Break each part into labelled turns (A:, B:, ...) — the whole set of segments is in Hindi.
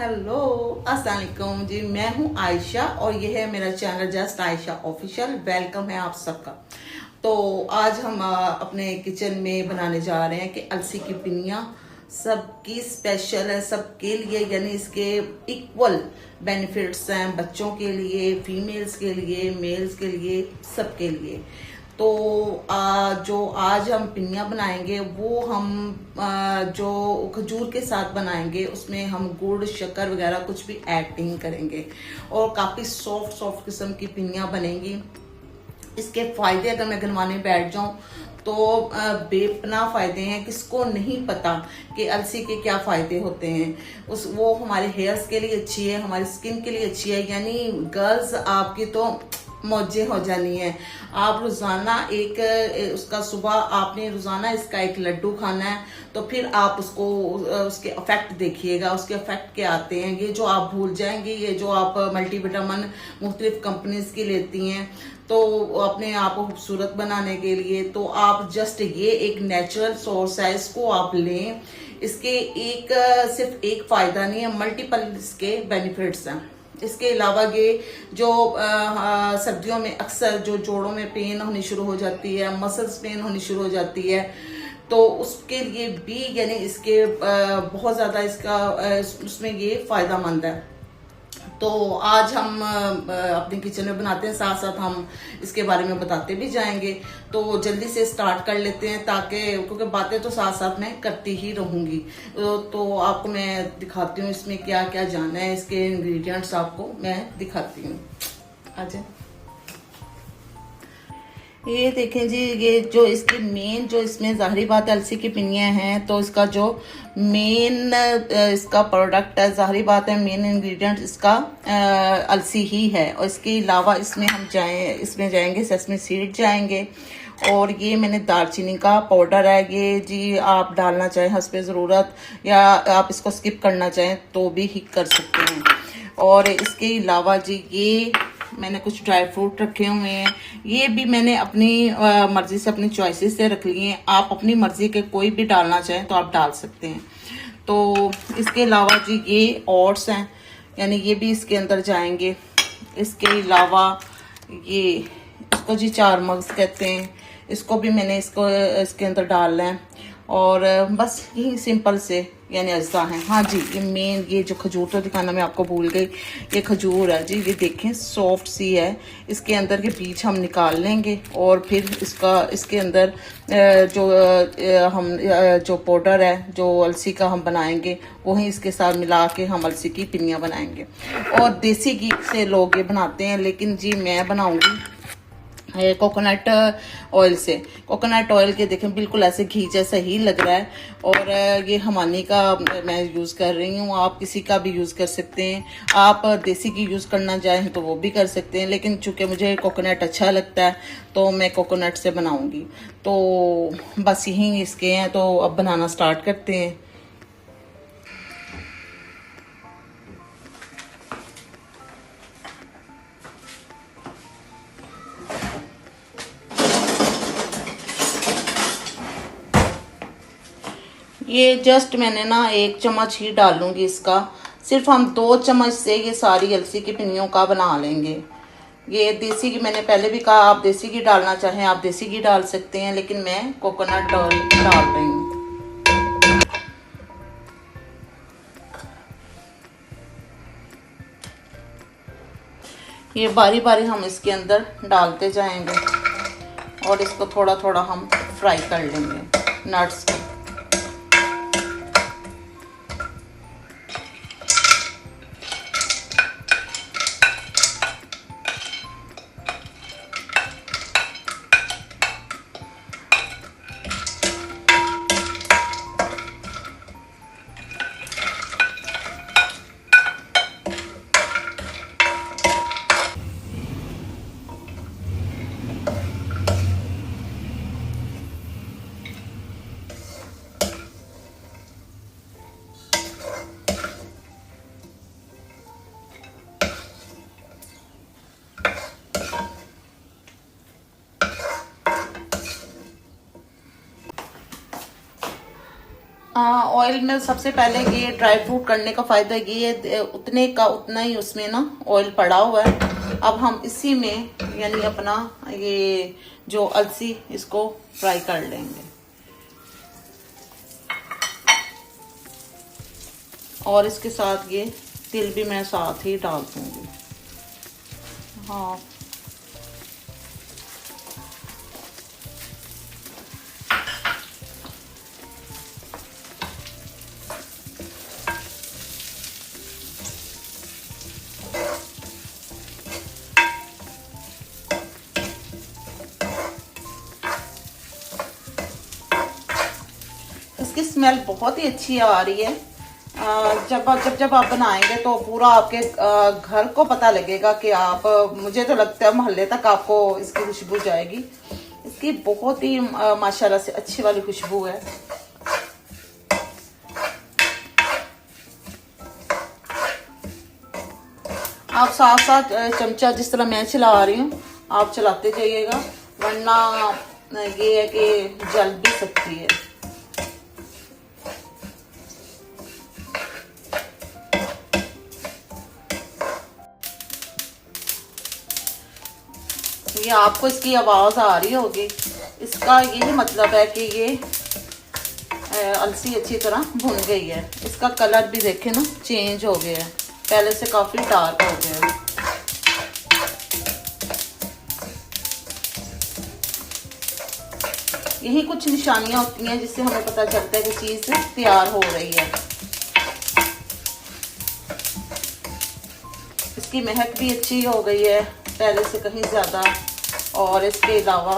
A: हेलो, अस्सलाम वालेकुम जी। मैं हूं आयशा और ये है मेरा channel just Ayesha official. Welcome है आप सबका। तो आज हम अपने किचन में बनाने जा रहे हैं कि अलसी की पिनिया सबकी स्पेशल है, सबके लिए, यानी इसके इक्वल बेनिफिट्स हैं, बच्चों के लिए, फीमेल्स के लिए, मेल्स के लिए, सबके लिए। तो जो आज हम पिनिया बनाएंगे वो हम जो खजूर के साथ बनाएंगे, उसमें हम गुड़ शक्कर वगैरह कुछ भी ऐड नहीं करेंगे और काफ़ी सॉफ्ट सॉफ्ट किस्म की पिनिया बनेंगी। इसके फायदे अगर मैं गिनवाने बैठ जाऊं तो बेपना फायदे हैं। किसको नहीं पता कि अलसी के क्या फायदे होते हैं। वो हमारे हेयर्स के लिए अच्छी है, हमारी स्किन के लिए अच्छी है। यानी गर्ल्स आपकी तो मौजें हो जानी है। आप रोजाना उसका सुबह आपने रोजाना इसका एक लड्डू खाना है, तो फिर आप उसके इफेक्ट देखिएगा। उसके इफेक्ट क्या आते हैं, ये जो आप भूल जाएंगे। ये जो आप मल्टीविटामिन मुख्तलिफ कंपनीज की लेती हैं तो अपने आप को खूबसूरत बनाने के लिए, तो आप जस्ट ये एक नेचुरल सोर्स है, इसको आप लें। इसके सिर्फ एक फायदा नहीं है, मल्टीपल इसके बेनिफिट्स हैं। इसके अलावा ये जो सर्दियों में अक्सर जो जोड़ों में पेन होनी शुरू हो जाती है, मसल्स पेन होनी शुरू हो जाती है, तो उसके लिए भी यानी इसके बहुत ज़्यादा इसका उसमें ये फ़ायदा मंद है। तो आज हम अपने किचन में बनाते हैं, साथ साथ हम इसके बारे में बताते भी जाएंगे। तो जल्दी से स्टार्ट कर लेते हैं, ताकि क्योंकि बातें तो साथ साथ मैं करती ही रहूंगी। तो आपको मैं दिखाती हूँ इसमें क्या क्या जाना है। इसके इंग्रेडिएंट्स आपको मैं दिखाती हूँ। अच्छा, ये देखें जी, ये जो इसकी मेन जो इसमें ज़ाहिरी बात है अलसी की पिनियाँ हैं, तो इसका जो मेन इसका प्रोडक्ट है, ज़ाहिरी बात है मेन इंग्रेडिएंट इसका अलसी ही है। और इसके अलावा इसमें इसमें जाएंगे सेसमी सीड जाएंगे, और ये मैंने दालचीनी का पाउडर है। ये जी आप डालना चाहें हस्बे ज़रूरत, या आप इसको स्किप करना चाहें तो भी ही कर सकते हैं। और इसके अलावा जी ये मैंने कुछ ड्राई फ्रूट रखे हुए हैं। ये भी मैंने अपनी मर्जी से, अपनी चॉइसेस से रख लिए हैं। आप अपनी मर्जी के कोई भी डालना चाहें तो आप डाल सकते हैं। तो इसके अलावा जी ये ओट्स हैं, यानी ये भी इसके अंदर जाएंगे। इसके अलावा ये इसको जी चार मग्स कहते हैं, इसको भी मैंने इसके अंदर डालना है। और बस यही सिंपल से यानी अज्जा है। हाँ जी, ये मेन ये जो खजूर तो दिखाना मैं आपको भूल गई, ये खजूर है जी। ये देखें सॉफ्ट सी है। इसके अंदर के बीज हम निकाल लेंगे और फिर इसके अंदर जो पाउडर है जो अलसी का हम बनाएंगे वही इसके साथ मिला के हम अलसी की पिनियाँ बनाएंगे। और देसी घी से लोग ये बनाते हैं, लेकिन जी मैं बनाऊंगी कोकोनट ऑयल से। कोकोनट ऑयल के देखें बिल्कुल ऐसे घी जैसा ही लग रहा है। और ये हमानी का मैं यूज़ कर रही हूँ, आप किसी का भी यूज़ कर सकते हैं। आप देसी घी यूज़ करना चाहें तो वो भी कर सकते हैं, लेकिन चूँकि मुझे कोकोनट अच्छा लगता है तो मैं कोकोनट से बनाऊँगी। तो बस यही इसके हैं, तो अब बनाना स्टार्ट करते हैं। ये जस्ट मैंने ना 1 चम्मच ही डालूंगी इसका। सिर्फ हम 2 चम्मच से ये सारी अलसी की पिनियों का बना लेंगे। ये देसी घी मैंने पहले भी कहा, आप देसी घी डालना चाहें आप देसी घी डाल सकते हैं, लेकिन मैं कोकोनट ऑयल डाल रही हूँ। ये बारी बारी हम इसके अंदर डालते जाएंगे और इसको थोड़ा थोड़ा हम फ्राई कर लेंगे नट्स को। हाँ, ऑयल में सबसे पहले ये ड्राई फ्रूट करने का फायदा ये उतने का उतना ही उसमें ना ऑयल पड़ा हुआ है। अब हम इसी में यानी अपना ये जो अलसी इसको फ्राई कर लेंगे और इसके साथ ये तिल भी मैं साथ ही डाल दूंगी। हाँ, इसकी स्मेल बहुत ही अच्छी आ रही है। जब आप बनाएंगे तो पूरा आपके घर को पता लगेगा कि आप, मुझे तो लगता है मोहल्ले तक आपको इसकी खुशबू जाएगी। इसकी बहुत ही माशाल्लाह से अच्छी वाली खुशबू है। आप साथ साथ चमचा जिस तरह मैं चला रही हूँ आप चलाते जाइएगा, वरना ये है कि जल भी सकती है। ये आपको इसकी आवाज़ आ रही होगी, इसका यही मतलब है कि ये अलसी अच्छी तरह भुन गई है। इसका कलर भी देखें ना, चेंज हो गया है, पहले से काफ़ी डार्क हो गया है। यही कुछ निशानियां होती हैं जिससे हमें पता चलता है कि चीज़ तैयार हो रही है। इसकी महक भी अच्छी हो गई है पहले से कहीं ज़्यादा, और इसके अलावा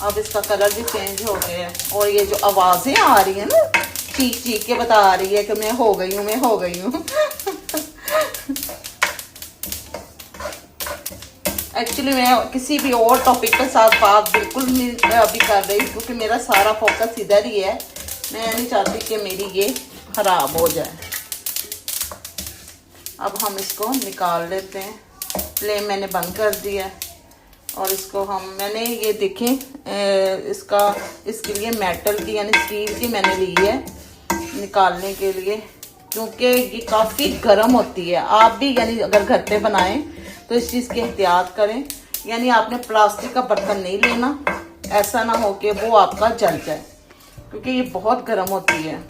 A: अब इसका कलर भी चेंज हो गया है। और ये जो आवाज़ें आ रही है ना, चीख चीख के बता रही है कि मैं हो गई हूँ, मैं हो गई हूँ। एक्चुअली मैं किसी भी और टॉपिक के साथ बात बिल्कुल नहीं अभी कर रही, क्योंकि मेरा सारा फोकस इधर ही है। मैं नहीं चाहती कि मेरी ये खराब हो जाए। अब हम इसको निकाल लेते हैं। फ्लेम मैंने बंद कर दिया है और इसको मैंने ये देखें इसके लिए मेटल की यानी स्टील की मैंने ली है निकालने के लिए, क्योंकि ये काफ़ी गर्म होती है। आप भी यानी अगर घर पे बनाएं तो इस चीज़ की एहतियात करें, यानी आपने प्लास्टिक का बर्तन नहीं लेना, ऐसा ना हो कि वो आपका जल जाए, क्योंकि ये बहुत गर्म होती है।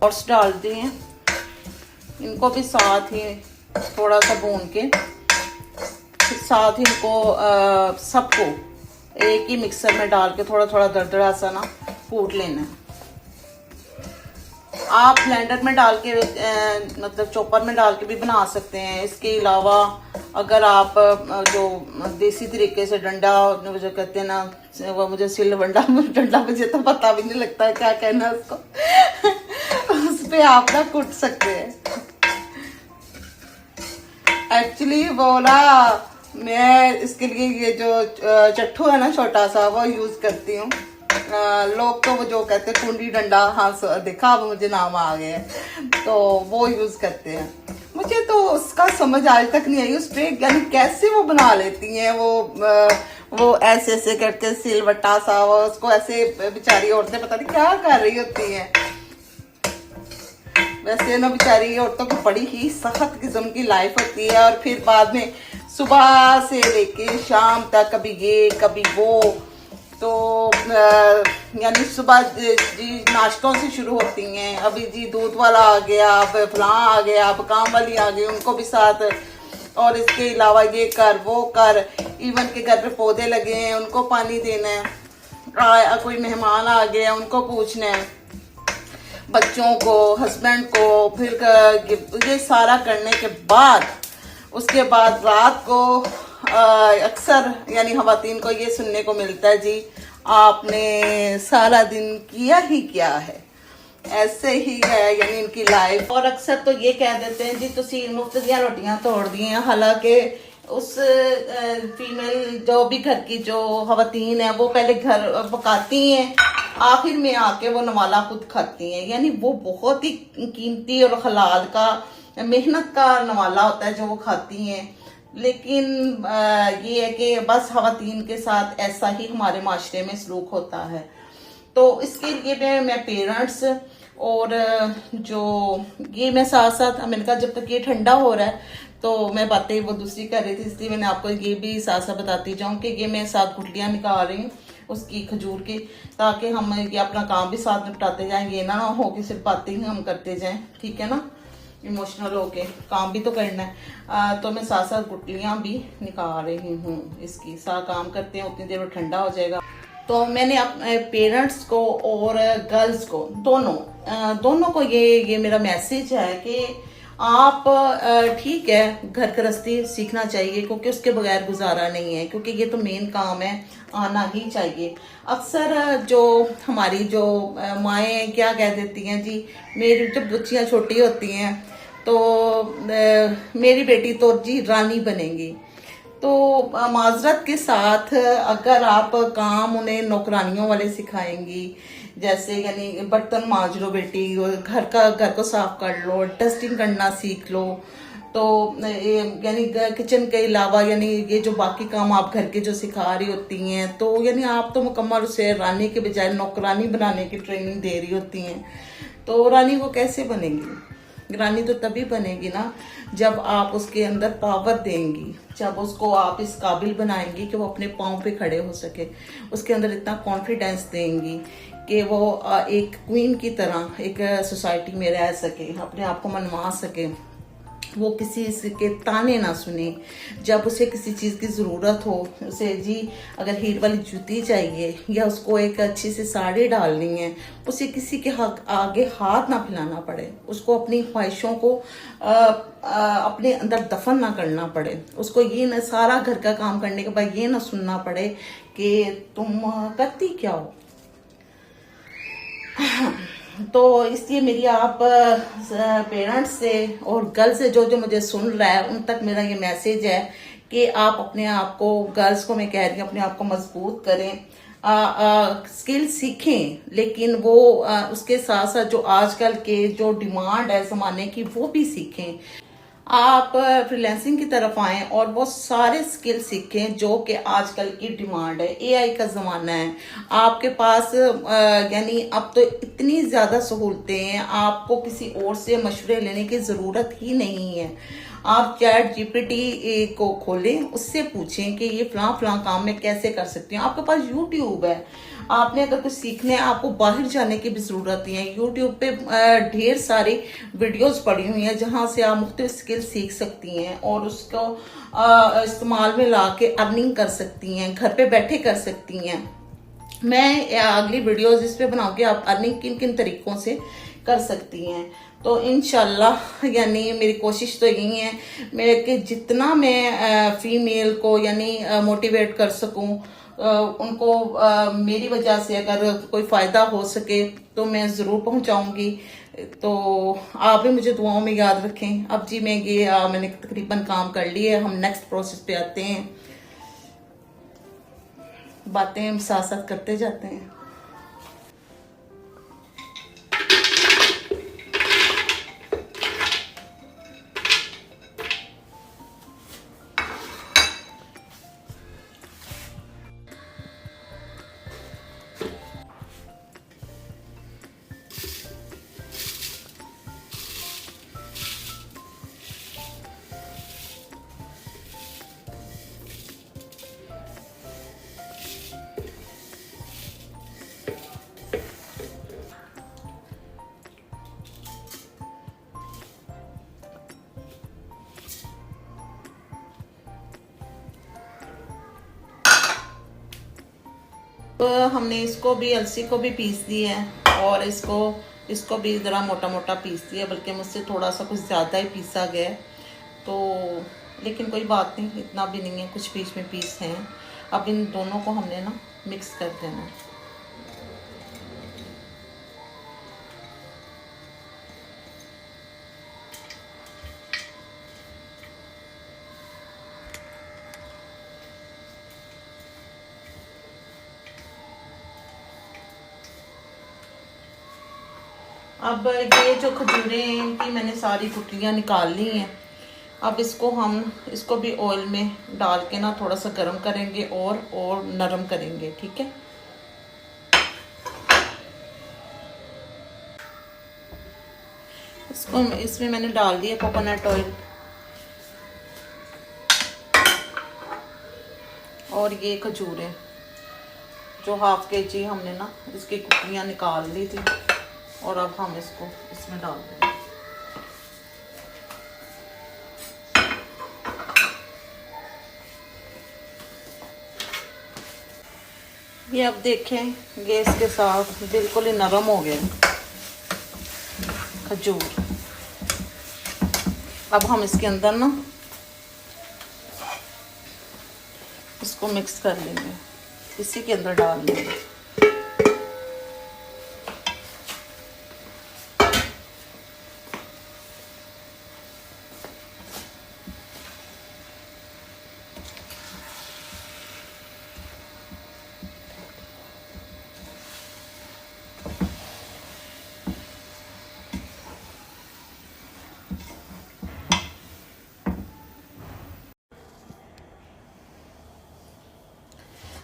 A: और डाल दिए, इनको भी साथ ही थोड़ा सा भून के साथ ही इनको सबको एक ही मिक्सर में डाल के थोड़ा थोड़ा दरदरा सा ना कूट लेना है। आप ब्लेंडर में डाल के मतलब चॉपर में डाल के भी बना सकते हैं। इसके अलावा अगर आप जो देसी तरीके से डंडा जो कहते हैं ना, वो मुझे सिल डंडा मुझे तो पता भी नहीं लगता है क्या कहना है उसको, उस पे आप ना कूट सकते हैं। एक्चुअली वो ना मैं इसके लिए ये जो चट्टू है ना छोटा सा वो यूज करती हूँ। लोग तो वो जो कहते हैं कुंडी डंडा, हाँ देखा अब मुझे नाम आ गया, तो वो यूज करते हैं। मुझे तो उसका समझ आज तक नहीं आई, उस पे यानी कैसे वो बना लेती हैं। वो ऐसे ऐसे करके सिलवट्टा सा वो उसको ऐसे बेचारी औरतें पता नहीं क्या कर रही होती हैं। वैसे ना बेचारी औरतों की बड़ी ही सख्त किस्म की लाइफ होती है, और फिर बाद में सुबह से लेके शाम तक कभी ये कभी वो, तो यानी सुबह जी नाश्तों से शुरू होती हैं, अभी जी दूध वाला आ गया, अब फलां आ गया, अब काम वाली आ गई, उनको भी साथ, और इसके अलावा ये कर वो कर, इवन के घर पे पौधे लगे हैं उनको पानी देना है, कोई मेहमान आ गया उनको पूछना है, बच्चों को, हस्बैंड को, फिर ये सारा करने के बाद उसके बाद रात को अक्सर यानी खवातीन को ये सुनने को मिलता है, जी आपने सारा दिन किया ही क्या है, ऐसे ही है यानी इनकी लाइफ। और अक्सर तो ये कह देते हैं जी तुसी मुफ्त दियां रोटियां तोड़ दी हैं, हालांकि उस फीमेल जो भी घर की जो खवातीन है वो पहले घर पकाती हैं, आखिर में आके वो नवाला खुद खाती हैं, यानी वो बहुत ही कीमती और हलाल का मेहनत का नवाला होता है जो वो खाती हैं। लेकिन ये है कि बस खवातीन के साथ ऐसा ही हमारे माशरे में सलूक होता है। तो इसके लिए मैं पेरेंट्स और जो ये मैं साथ साथ मैंने कहा जब तक ये ठंडा हो रहा है तो मैं बातें वो दूसरी कर रही थी, इसलिए मैंने आपको ये भी साथ साथ बताती जाऊँ कि ये मैं 7 गुठलियाँ निकाल रही हूँ उसकी खजूर की, ताकि हम ये अपना काम भी साथ निपटाते जाएं। ये ना हो कि सिर्फ बातें ही हम करते जाएं, ठीक है ना, इमोशनल होके काम भी तो करना है। तो मैं साथ साथ गुठलियाँ भी निकाल रही हूँ इसकी। साथ काम करते हैं उतनी देर में ठंडा हो जाएगा। तो मैंने अपने पेरेंट्स को और गर्ल्स को दोनों को ये मेरा मैसेज है कि आप ठीक है घर गृहस्थी सीखना चाहिए, क्योंकि उसके बगैर गुजारा नहीं है, क्योंकि ये तो मेन काम है, आना ही चाहिए। अक्सर जो हमारी जो माएँ क्या कह देती हैं जी, मेरी जब बच्चियाँ छोटी होती हैं तो मेरी बेटी तो जी रानी बनेगी। तो माजरत के साथ अगर आप काम उन्हें नौकरानियों वाले सिखाएंगी, जैसे यानी बर्तन मांज लो बेटी, घर को साफ कर लो, डस्टिंग करना सीख लो, तो यानी किचन के अलावा यानी ये जो बाकी काम आप घर के जो सिखा रही होती हैं, तो यानी आप तो मुकम्मल उसे रानी के बजाय नौकरानी बनाने की ट्रेनिंग दे रही होती हैं। तो रानी वो कैसे बनेगी? रानी तो तभी बनेगी ना जब आप उसके अंदर पावर देंगी, जब उसको आप इस काबिल बनाएंगी कि वो अपने पाँव पे खड़े हो सके, उसके अंदर इतना कॉन्फिडेंस देंगी कि वो एक क्वीन की तरह एक सोसाइटी में रह सके, अपने आप को मनवा सके, वो किसी के ताने ना सुने। जब उसे किसी चीज़ की ज़रूरत हो, उसे जी अगर हील वाली जूती चाहिए या उसको एक अच्छी सी साड़ी डालनी है, उसे किसी के आगे हाथ ना फैलाना पड़े, उसको अपनी ख्वाहिशों को अपने अंदर दफन ना करना पड़े, उसको ये न सारा घर का काम करने के बाद ये ना सुनना पड़े कि तुम करती क्या हो। तो इसलिए मेरी आप पेरेंट्स से और गर्ल्स से जो जो मुझे सुन रहा है उन तक मेरा ये मैसेज है कि आप अपने आप को, गर्ल्स को मैं कह रही हूँ, अपने आप को मजबूत करें, स्किल सीखें, लेकिन वो उसके साथ साथ जो आजकल के जो डिमांड है ज़माने की वो भी सीखें। आप फ्रीलांसिंग की तरफ आएं और वो सारे स्किल सीखें जो कि आजकल की डिमांड है। एआई का ज़माना है, आपके पास यानी अब तो इतनी ज़्यादा सहूलतें हैं, आपको किसी और से मशवरे लेने की ज़रूरत ही नहीं है। आप चैट जीपीटी को खोलें, उससे पूछें कि ये फलां फलां काम मैं कैसे कर सकती हूँ। आपके पास यूट्यूब है, आपने अगर कुछ सीखने हैं आपको बाहर जाने की भी ज़रूरत नहीं है। यूट्यूब पे ढेर सारी वीडियोस पड़ी हुई हैं जहां से आप मुख्तलिफ स्किल सीख सकती हैं और उसको इस्तेमाल में ला के अर्निंग कर सकती हैं, घर पे बैठे कर सकती हैं। मैं अगली वीडियोस इस पे बनाऊंगी आप अर्निंग किन किन तरीकों से कर सकती हैं। तो इंशाल्लाह यानी मेरी कोशिश तो यही है मेरे कि जितना मैं फीमेल को यानी मोटिवेट कर सकूं, उनको मेरी वजह से अगर कोई फ़ायदा हो सके तो मैं ज़रूर पहुंचाऊंगी। तो आप भी मुझे दुआओं में याद रखें। अब जी मैं ये मैंने तकरीबन काम कर लिए, हम नेक्स्ट प्रोसेस पे आते हैं, बातें हम साथ साथ करते जाते हैं। तो हमने इसको भी, अलसी को भी पीस दिया है और इसको भी ज़रा मोटा मोटा पीस दिया, बल्कि मुझसे थोड़ा सा कुछ ज़्यादा ही पीसा गया है। तो लेकिन कोई बात नहीं, इतना भी नहीं है, कुछ बीच में पीस हैं। अब इन दोनों को हमने ना मिक्स कर देना है। अब ये जो खजूरें हैं इनकी मैंने सारी गुठलियाँ निकाल ली हैं। अब इसको भी ऑयल में डाल के ना थोड़ा सा गर्म करेंगे और नरम करेंगे, ठीक है। इसमें मैंने डाल दिया कोकोनट ऑयल और ये खजूरें जो ½ kg हमने ना इसकी गुठलियाँ निकाल ली थी, और अब हम इसको इसमें डाल देंगे। ये अब देखें गैस के साथ बिल्कुल ही नरम हो गए खजूर। अब हम इसके अंदर ना इसको मिक्स कर लेंगे, इसी के अंदर डाल देंगे।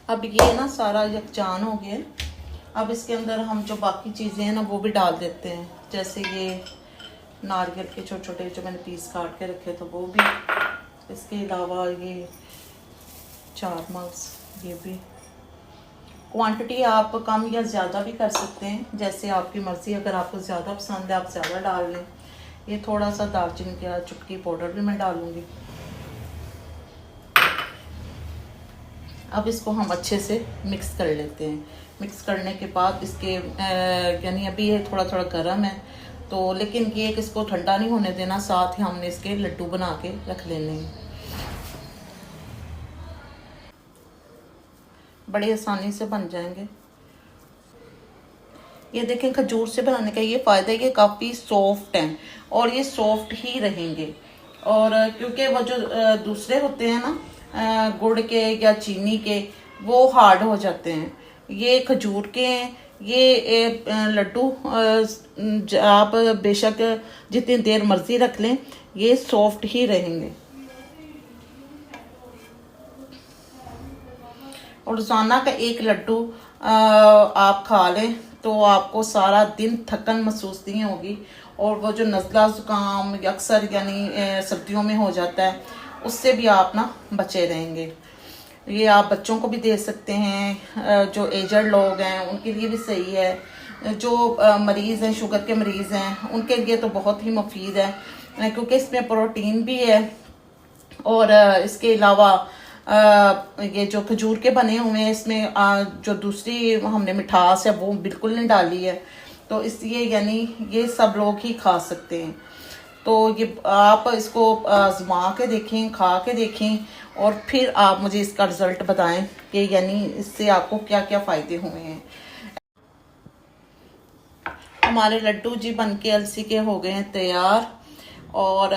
A: अब ये ना सारा यकजान हो गया। अब इसके अंदर हम जो बाकी चीज़ें हैं ना वो भी डाल देते हैं, जैसे ये नारियल के छोटे छोटे जो मैंने पीस काट के रखे थे वो भी, इसके अलावा ये 4 मग्स, ये भी। क्वांटिटी आप कम या ज़्यादा भी कर सकते हैं, जैसे आपकी मर्ज़ी। अगर आपको ज़्यादा पसंद है आप ज़्यादा डाल लें। ये थोड़ा सा दालचीनी का चुटकी पाउडर भी मैं डालूँगी। अब इसको हम अच्छे से मिक्स कर लेते हैं। मिक्स करने के बाद इसके यानी अभी ये थोड़ा थोड़ा गर्म है तो, लेकिन ये कि इसको ठंडा नहीं होने देना, साथ ही हमने इसके लड्डू बना के रख लेने हैं। बड़ी आसानी से बन जाएंगे। ये देखें खजूर से बनाने का ये फ़ायदा है कि काफ़ी सॉफ्ट हैं और ये सॉफ्ट ही रहेंगे। और क्योंकि वो जो दूसरे होते हैं ना गुड़ के या चीनी के, वो हार्ड हो जाते हैं। ये खजूर के हैं। ये लड्डू आप बेशक जितनी देर मर्जी रख लें ये सॉफ्ट ही रहेंगे। और रोज़ाना का एक लड्डू आप खा लें तो आपको सारा दिन थकन महसूस नहीं होगी। और वो जो नज़ला ज़ुकाम अक्सर यानी सर्दियों में हो जाता है, उससे भी आप ना बचे रहेंगे। ये आप बच्चों को भी दे सकते हैं, जो एजड लोग हैं उनके लिए भी सही है। जो मरीज़ हैं, शुगर के मरीज़ हैं, उनके लिए तो बहुत ही मुफीद है क्योंकि इसमें प्रोटीन भी है। और इसके अलावा ये जो खजूर के बने हुए हैं इसमें जो दूसरी हमने मिठास है वो बिल्कुल नहीं डाली है, तो इसलिए यानी ये सब लोग ही खा सकते हैं। तो ये आप इसको आजमा के देखें, खा के देखें और फिर आप मुझे इसका रिज़ल्ट बताएं कि यानी इससे आपको क्या क्या फ़ायदे हुए हैं। हमारे लड्डू जी बनके अलसी के हो गए हैं तैयार। और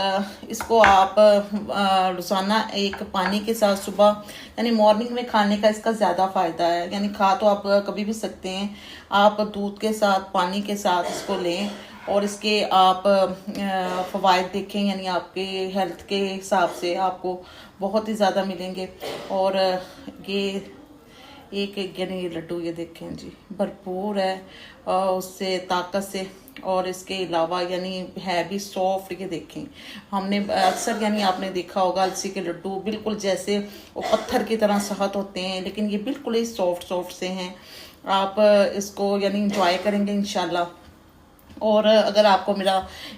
A: इसको आप रोज़ाना एक पानी के साथ सुबह यानी मॉर्निंग में खाने का इसका ज़्यादा फ़ायदा है। यानी खा तो आप कभी भी सकते हैं, आप दूध के साथ पानी के साथ इसको लें और इसके आप फ़वाइद देखें, यानी आपके हेल्थ के हिसाब से आपको बहुत ही ज़्यादा मिलेंगे। और ये एक यानी लड्डू ये देखें जी भरपूर है उससे ताकत से, और इसके अलावा यानी है भी सॉफ्ट। ये देखें हमने अक्सर यानी आपने देखा होगा अलसी के लड्डू बिल्कुल जैसे वो पत्थर की तरह सख्त होते हैं, लेकिन ये बिल्कुल ही सॉफ्ट से हैं। आप इसको यानी इंजॉय करेंगे इंशाल्लाह। और अगर आपको मेरा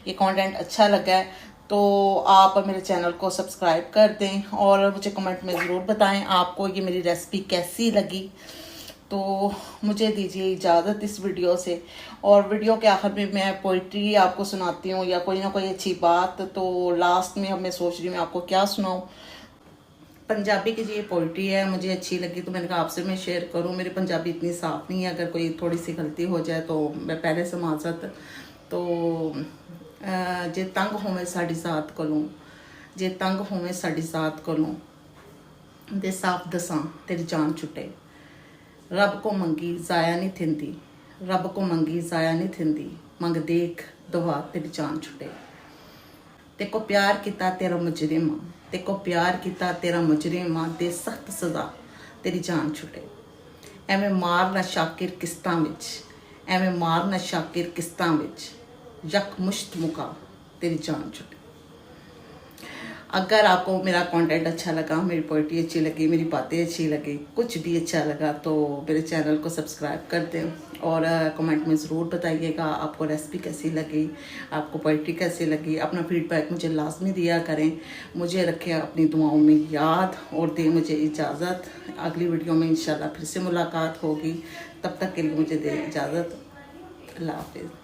A: ये कंटेंट अच्छा लगा है तो आप मेरे चैनल को सब्सक्राइब कर दें और मुझे कमेंट में ज़रूर बताएं आपको ये मेरी रेसिपी कैसी लगी। तो मुझे दीजिए इजाज़त इस वीडियो से। और वीडियो के आखिर में मैं पोइट्री आपको सुनाती हूँ या कोई ना कोई अच्छी बात, तो लास्ट में अब मैं सोच रही हूँ मैं आपको क्या सुनाऊँ। पंजाबी की जो ये पोइट्री है मुझे अच्छी लगी तो मैंने कहा आपसे मैं शेयर करूँ। मेरी पंजाबी इतनी साफ़ नहीं है, अगर कोई थोड़ी सी गलती हो जाए तो मैं पहले से माजरत। तो जे तंग होवे साड़ी ज़ात कोलों, जे तंग होवे साड़ी ज़ात कोलों, दे साफ दसां तेरी जान छुटे। रब को मंगी ज़ाया नहीं थिंदी, रब को मंगी ज़ाया नहीं थिंदी, मंग देख दुआ तेरी जान छुटे। तेको प्यार किता तेरा मुजरिम, तेको प्यार किता तेरा मुजरिम, दे सख्त सजा तेरी जान छुटे। एवें मार ना शाकिर किस्तां विच, एवें मार ना शाकिर किस्तां विच, यक मुश्त मुका तेरी जान छुटे। अगर आपको मेरा कंटेंट अच्छा लगा, मेरी पोइट्री अच्छी लगी, मेरी बातें अच्छी लगी, कुछ भी अच्छा लगा तो मेरे चैनल को सब्सक्राइब कर दें और कमेंट में ज़रूर बताइएगा आपको रेसिपी कैसी लगी, आपको पोइट्री कैसी लगी। अपना फीडबैक मुझे लाजमी दिया करें। मुझे रखें अपनी दुआओं में याद और दें मुझे इजाज़त। अगली वीडियो में इंशाल्लाह फिर से मुलाकात होगी। तब तक के लिए मुझे दें इजाज़त। अल्लाह हाफिज़।